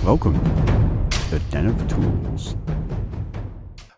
Welcome to the Den of Tools.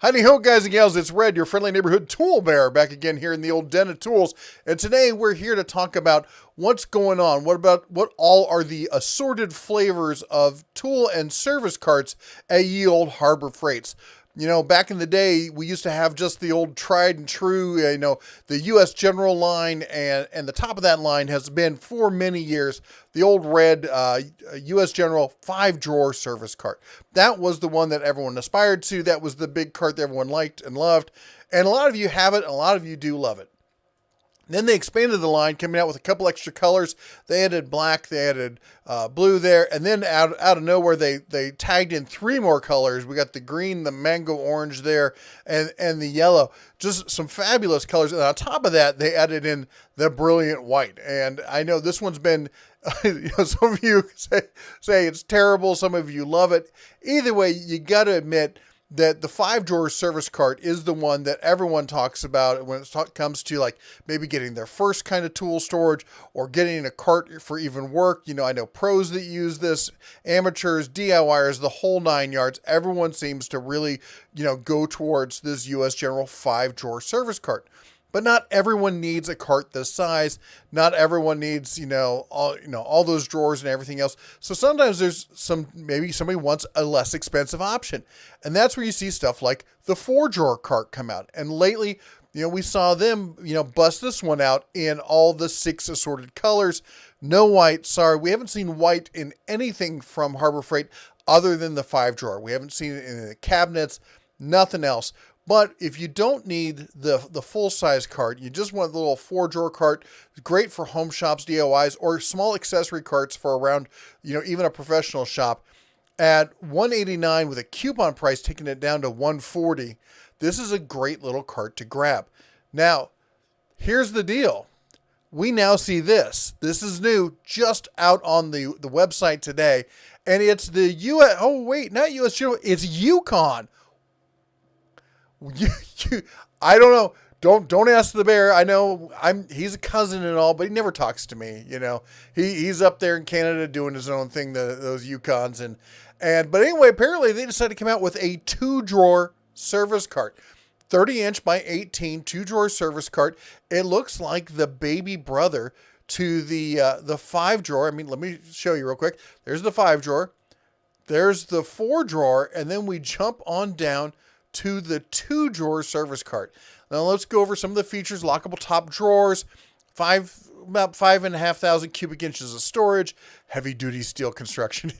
Howdy ho, guys and gals, it's Red, your friendly neighborhood tool bearer, back again here in the old Den of Tools. And today we're here to talk about what's going on. What all are the assorted flavors of tool and service carts at ye old Harbor Freights. You know, back in the day, we used to have just the old tried and true, the U.S. General line, and the top of that line has been for many years the old red U.S. General 5-drawer service cart. That was the one that everyone aspired to. That was the big cart that everyone liked and loved. And a lot of you have it, and a lot of you do love it. Then they expanded the line, coming out with a couple extra colors. They added black, they added blue there, and then out of nowhere, they tagged in 3 more colors. We got the green, the mango orange there, and the yellow. Just some fabulous colors. And on top of that, they added in the brilliant white. And I know this one's been, some of you say it's terrible. Some of you love it. Either way, you got to admit that the 5-drawer service cart is the one that everyone talks about when it comes to like maybe getting their first kind of tool storage or getting a cart for even work. I know pros that use this, amateurs, DIYers, the whole 9 yards. Everyone seems to really, go towards this U.S. General 5-drawer service cart. But not everyone needs a cart this size. Not everyone needs, all those drawers and everything else. So sometimes maybe somebody wants a less expensive option. And that's where you see stuff like the 4-drawer cart come out. And lately, we saw them, bust this one out in all the 6 assorted colors. No white. Sorry, we haven't seen white in anything from Harbor Freight other than the 5-drawer. We haven't seen it in the cabinets, nothing else. But if you don't need the full-size cart, you just want the little 4-drawer cart, great for home shops, DIYs, or small accessory carts for around, even a professional shop. At $189 with a coupon price, taking it down to $140, this is a great little cart to grab. Now, here's the deal. We now see this. This is new, just out on the website today, and it's the not U.S. General, it's Yukon. I don't know. Don't ask the bear. I know he's a cousin and all, but he never talks to me. He's up there in Canada doing his own thing. Those Yukons but anyway, apparently they decided to come out with a 2-drawer service cart, 30-inch by 18 2-drawer service cart. It looks like the baby brother to the 5-drawer. I mean, let me show you real quick. There's the 5-drawer. There's the 4-drawer, and then we jump on down to the 2-drawer service cart. Now let's go over some of the features. Lockable top drawers, about 5,500 cubic inches of storage, heavy duty steel construction,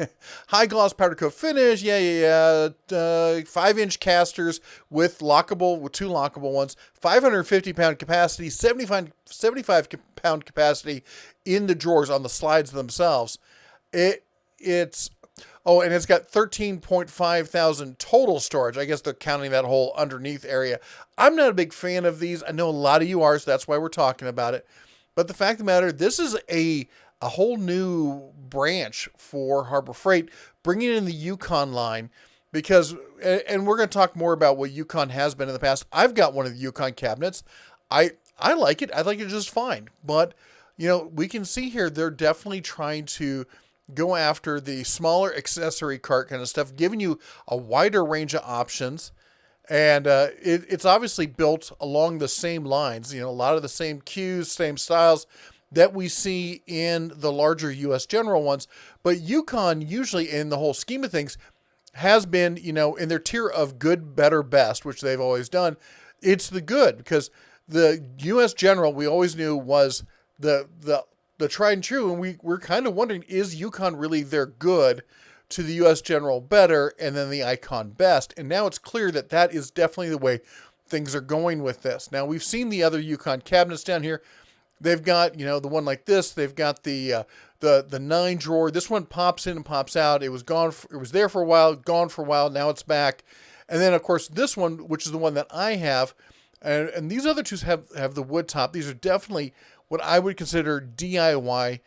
high gloss powder coat finish, 5-inch casters with 2 lockable ones, 550 pound capacity, 75 pound capacity in the drawers on the slides themselves. And it's got 13.5 thousand total storage. I guess they're counting that whole underneath area. I'm not a big fan of these. I know a lot of you are, so that's why we're talking about it. But the fact of the matter, this is a whole new branch for Harbor Freight, bringing in the Yukon line because, and we're going to talk more about what Yukon has been in the past. I've got one of the Yukon cabinets. I like it. I like it just fine. But, we can see here they're definitely trying to go after the smaller accessory cart kind of stuff, giving you a wider range of options. And it's obviously built along the same lines, a lot of the same cues, same styles that we see in the larger U.S. General ones. But Yukon, usually in the whole scheme of things, has been, in their tier of good, better, best, which they've always done. It's the good, because the U.S. General we always knew was the tried and true, and we're kind of wondering, is Yukon really their good to the U.S. General better and then the Icon best? And now it's clear that is definitely the way things are going with this. Now, we've seen the other Yukon cabinets down here. They've got, the one like this. They've got the 9-drawer. This one pops in and pops out. It was gone. It was there for a while, gone for a while. Now it's back. And then, of course, this one, which is the one that I have, and these other two have the wood top. These are definitely what I would consider DIY,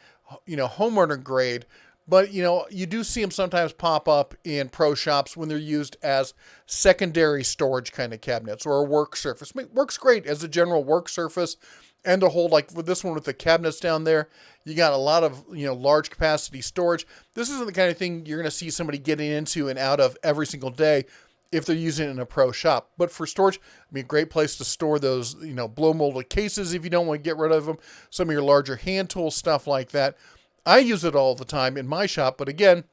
homeowner grade. But, you do see them sometimes pop up in pro shops when they're used as secondary storage kind of cabinets or a work surface. It works great as a general work surface, and to hold, like with this one with the cabinets down there, you got a lot of, large capacity storage. This isn't the kind of thing you're going to see somebody getting into and out of every single day if they're using it in a pro shop. But for storage, a great place to store those, blow molded cases if you don't want to get rid of them. Some of your larger hand tools, stuff like that. I use it all the time in my shop, but again,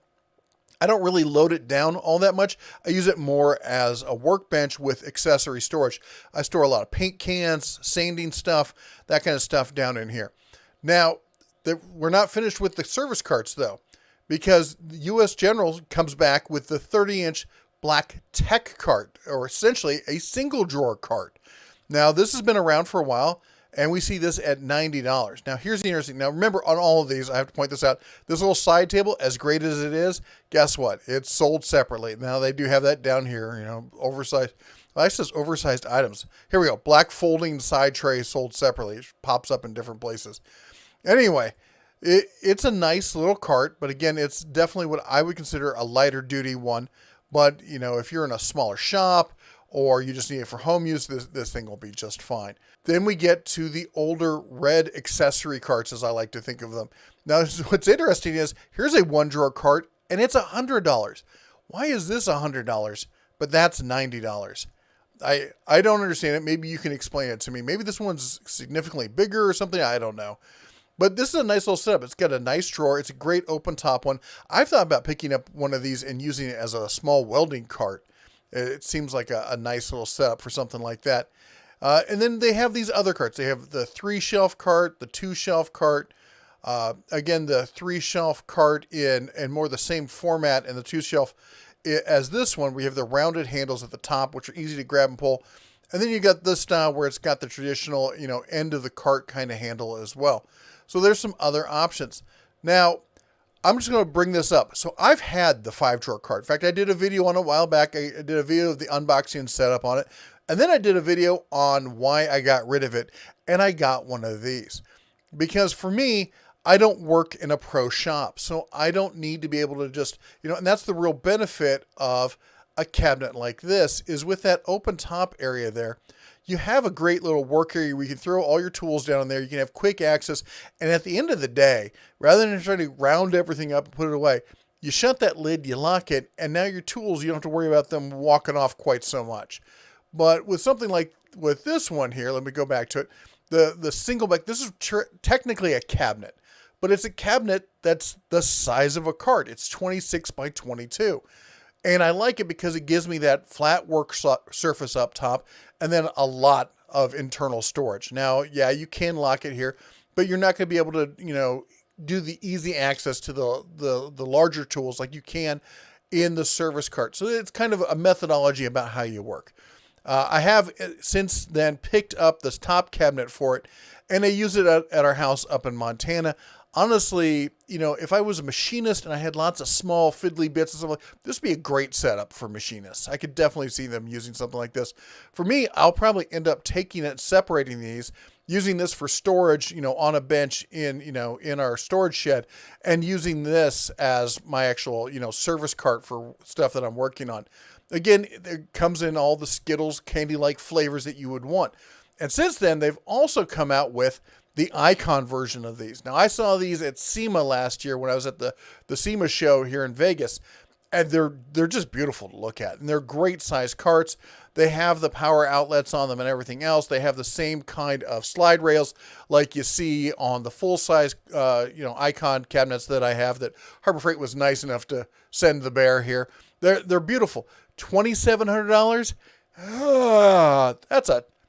I don't really load it down all that much. I use it more as a workbench with accessory storage. I store a lot of paint cans, sanding stuff, that kind of stuff down in here. Now, we're not finished with the service carts though, because the U.S. General comes back with the 30-inch black tech cart, or essentially a single drawer cart. Now, this has been around for a while, and we see this at $90. Now, here's the interesting. Now, remember, on all of these, I have to point this out. This little side table, as great as it is, guess what? It's sold separately. Now, they do have that down here, oversized. Well, it says oversized items. Here we go. Black folding side tray sold separately. It pops up in different places. Anyway, it's a nice little cart, but again, it's definitely what I would consider a lighter duty one. But, if you're in a smaller shop or you just need it for home use, this thing will be just fine. Then we get to the older red accessory carts, as I like to think of them. Now, what's interesting is here's a one drawer cart and it's $100. Why is this $100, but that's $90? I don't understand it. Maybe you can explain it to me. Maybe this one's significantly bigger or something. I don't know. But this is a nice little setup. It's got a nice drawer. It's a great open top one. I've thought about picking up one of these and using it as a small welding cart. It seems like a nice little setup for something like that. And then they have these other carts. They have the 3-shelf cart, the 2-shelf cart. Again, the 3-shelf cart in more the same format, and the 2-shelf as this one. We have the rounded handles at the top, which are easy to grab and pull. And then you got this style where it's got the traditional, end of the cart kind of handle as well. So there's some other options. Now, I'm just going to bring this up. So I've had the 5-drawer cart. In fact, I did a video on it a while back. I did a video of the unboxing and setup on it. And then I did a video on why I got rid of it. And I got one of these. Because for me, I don't work in a pro shop. So I don't need to be able to just, and that's the real benefit of a cabinet like this, is with that open top area there. You have a great little work area where you can throw all your tools down there. You can have quick access. And at the end of the day, rather than trying to round everything up and put it away, you shut that lid, you lock it, and now your tools, you don't have to worry about them walking off quite so much. But with something like with this one here, let me go back to it. The single back, this is technically a cabinet, but it's a cabinet that's the size of a cart. It's 26 by 22. And I like it because it gives me that flat work surface up top and then a lot of internal storage. Now, yeah, you can lock it here, but you're not going to be able to, do the easy access to the larger tools like you can in the service cart. So it's kind of a methodology about how you work. I have since then picked up this top cabinet for it, and I use it at our house up in Montana. Honestly, if I was a machinist and I had lots of small fiddly bits and stuff like this, would be a great setup for machinists. I could definitely see them using something like this. For me, I'll probably end up taking it, separating these, using this for storage, on a bench in our storage shed, and using this as my actual, service cart for stuff that I'm working on. Again, it comes in all the Skittles candy-like flavors that you would want. And since then, they've also come out with the icon version of these. Now, I saw these at SEMA last year when I was at the SEMA show here in Vegas, and they're just beautiful to look at. And they're great size carts. They have the power outlets on them and everything else. They have the same kind of slide rails like you see on the full-size, icon cabinets that I have that Harbor Freight was nice enough to send the bear here. They're beautiful. $2,700?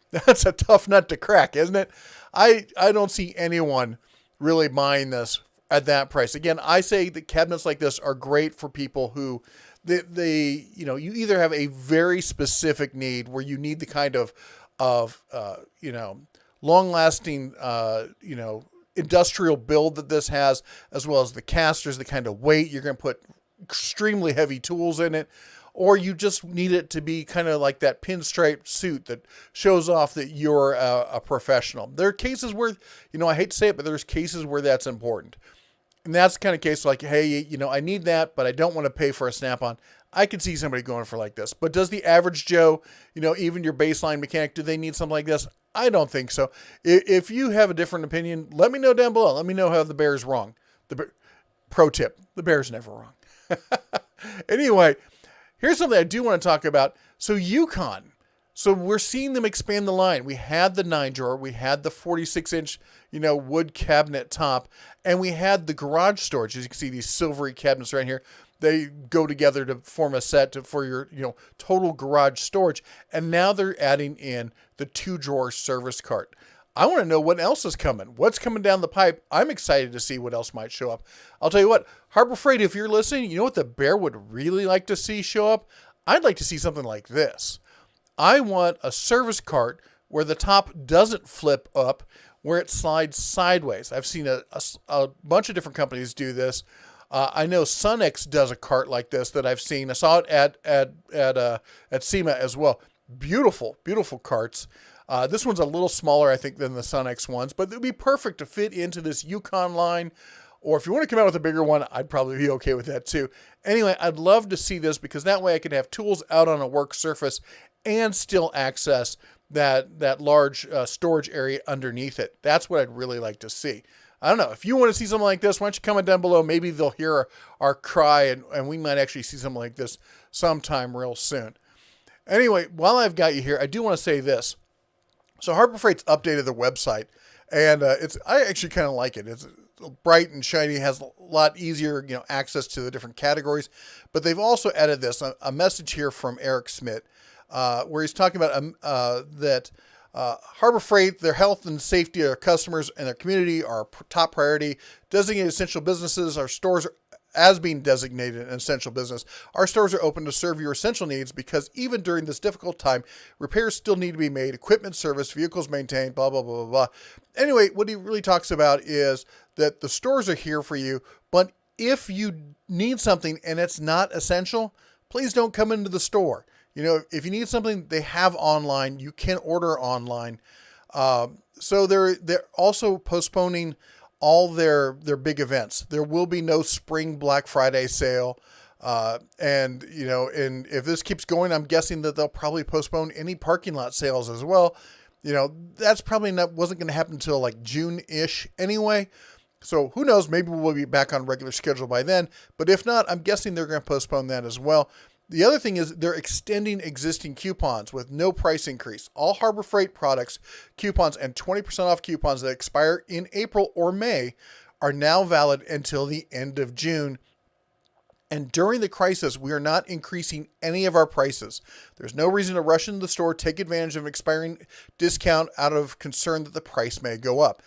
That's a tough nut to crack, isn't it? I don't see anyone really buying this at that price. Again, I say that cabinets like this are great for people who they you either have a very specific need where you need the kind of long lasting industrial build that this has, as well as the casters, the kind of weight you're going to put extremely heavy tools in it, or you just need it to be kind of like that pinstripe suit that shows off that you're a professional. There are cases where, I hate to say it, but there's cases where that's important. And that's the kind of case like, hey, I need that, but I don't want to pay for a Snap-on. I could see somebody going for like this. But does the average Joe, even your baseline mechanic, do they need something like this? I don't think so. If you have a different opinion, let me know down below. Let me know how the Bear's wrong. Pro tip, the Bear's never wrong. Anyway, here's something I do want to talk about. So Yukon. So we're seeing them expand the line. We had the 9-drawer. We had the 46-inch, wood cabinet top. And we had the garage storage. As you can see, these silvery cabinets right here. They go together to form a set for your, total garage storage. And now they're adding in the 2-drawer service cart. I want to know what else is coming. What's coming down the pipe? I'm excited to see what else might show up. I'll tell you what, Harbor Freight, if you're listening, you know what the Bear would really like to see show up? I'd like to see something like this. I want a service cart where the top doesn't flip up, where it slides sideways. I've seen a bunch of different companies do this. I know Sunex does a cart like this that I've seen. I saw it at SEMA as well. Beautiful, beautiful carts. This one's a little smaller, I think, than the Sunex ones, but it would be perfect to fit into this Yukon line. Or if you want to come out with a bigger one, I'd probably be okay with that too. Anyway, I'd love to see this because that way I could have tools out on a work surface and still access that large storage area underneath it. That's what I'd really like to see. I don't know. If you want to see something like this, why don't you comment down below? Maybe they'll hear our cry and we might actually see something like this sometime real soon. Anyway, while I've got you here, I do want to say this. So Harbor Freight's updated their website, and I actually kind of like it. It's bright and shiny, has a lot easier access to the different categories. But they've also added this, a message here from Eric Smith, where he's talking about that Harbor Freight, their health and safety of their customers and their community are top priority. Designated essential businesses, our stores as being designated an essential business. Our stores are open to serve your essential needs because even during this difficult time, repairs still need to be made, equipment serviced, vehicles maintained, blah, blah, blah, blah, blah. Anyway, what he really talks about is that the stores are here for you, but if you need something and it's not essential, please don't come into the store. If you need something they have online, you can order online. So they're also postponing all their big events. There will be no spring Black Friday sale. And if this keeps going, I'm guessing that they'll probably postpone any parking lot sales as well. That's probably wasn't going to happen until like June-ish anyway. So who knows, maybe we'll be back on regular schedule by then. But if not, I'm guessing they're going to postpone that as well. The other thing is they're extending existing coupons with no price increase. All Harbor Freight products, coupons, and 20% off coupons that expire in April or May are now valid until the end of June. And during the crisis, we are not increasing any of our prices. There's no reason to rush into the store, take advantage of an expiring discount out of concern that the price may go up.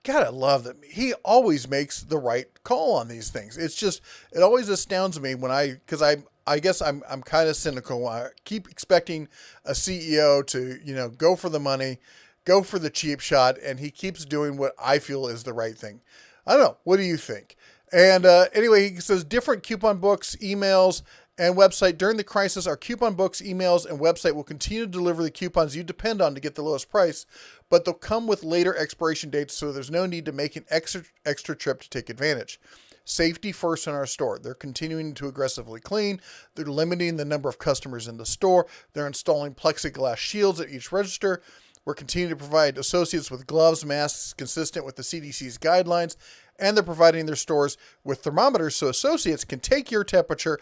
Gotta love that. He always makes the right call on these things. It's just, it always astounds me when because I guess I'm kind of cynical. I keep expecting a CEO to, go for the money, go for the cheap shot, and he keeps doing what I feel is the right thing. I don't know. What do you think? And anyway, he says different coupon books, emails, and website. During the crisis, our coupon books, emails, and website will continue to deliver the coupons you depend on to get the lowest price, but they'll come with later expiration dates, so there's no need to make an extra trip to take advantage. Safety first in our store. They're continuing to aggressively clean. They're limiting the number of customers in the store. They're installing plexiglass shields at each register. We're continuing to provide associates with gloves, masks consistent with the CDC's guidelines, and they're providing their stores with thermometers so associates can take your temperature.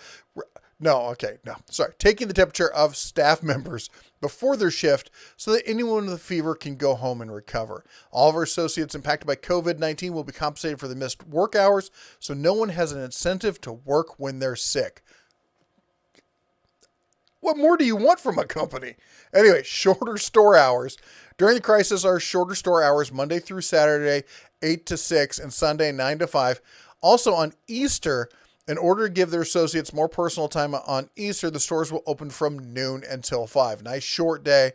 Taking the temperature of staff members before their shift so that anyone with a fever can go home and recover. All of our associates impacted by COVID-19 will be compensated for the missed work hours, so no one has an incentive to work when they're sick. What more do you want from a company? Anyway, shorter store hours. During the crisis, our shorter store hours, Monday through Saturday, 8 to 6, and Sunday, 9 to 5. Also on Easter, in order to give their associates more personal time on Easter, the stores will open from noon until 5. Nice short day.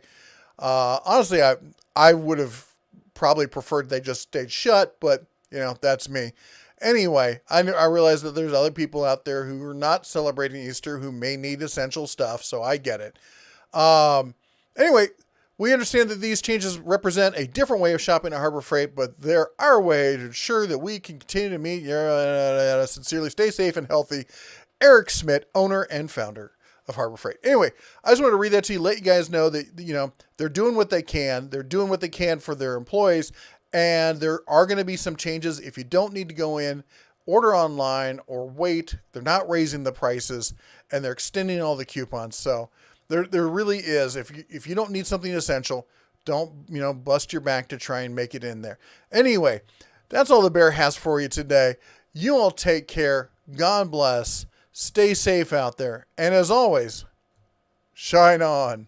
Honestly, I would have probably preferred they just stayed shut, but, that's me. Anyway, I realize that there's other people out there who are not celebrating Easter who may need essential stuff, so I get it. Anyway, We understand that these changes represent a different way of shopping at Harbor Freight, but they're our way to ensure that we can continue to meet your sincerely stay safe and healthy, Eric Schmidt, owner and founder of Harbor Freight. Anyway, I just wanted to read that to you, let you guys know that, they're doing what they can. They're doing what they can for their employees, and there are going to be some changes. If you don't need to go in, order online or wait. They're not raising the prices, and they're extending all the coupons. So there really is. If you don't need something essential, don't, bust your back to try and make it in there. Anyway, that's all the bear has for you today. You all take care. God bless. Stay safe out there. And as always, shine on.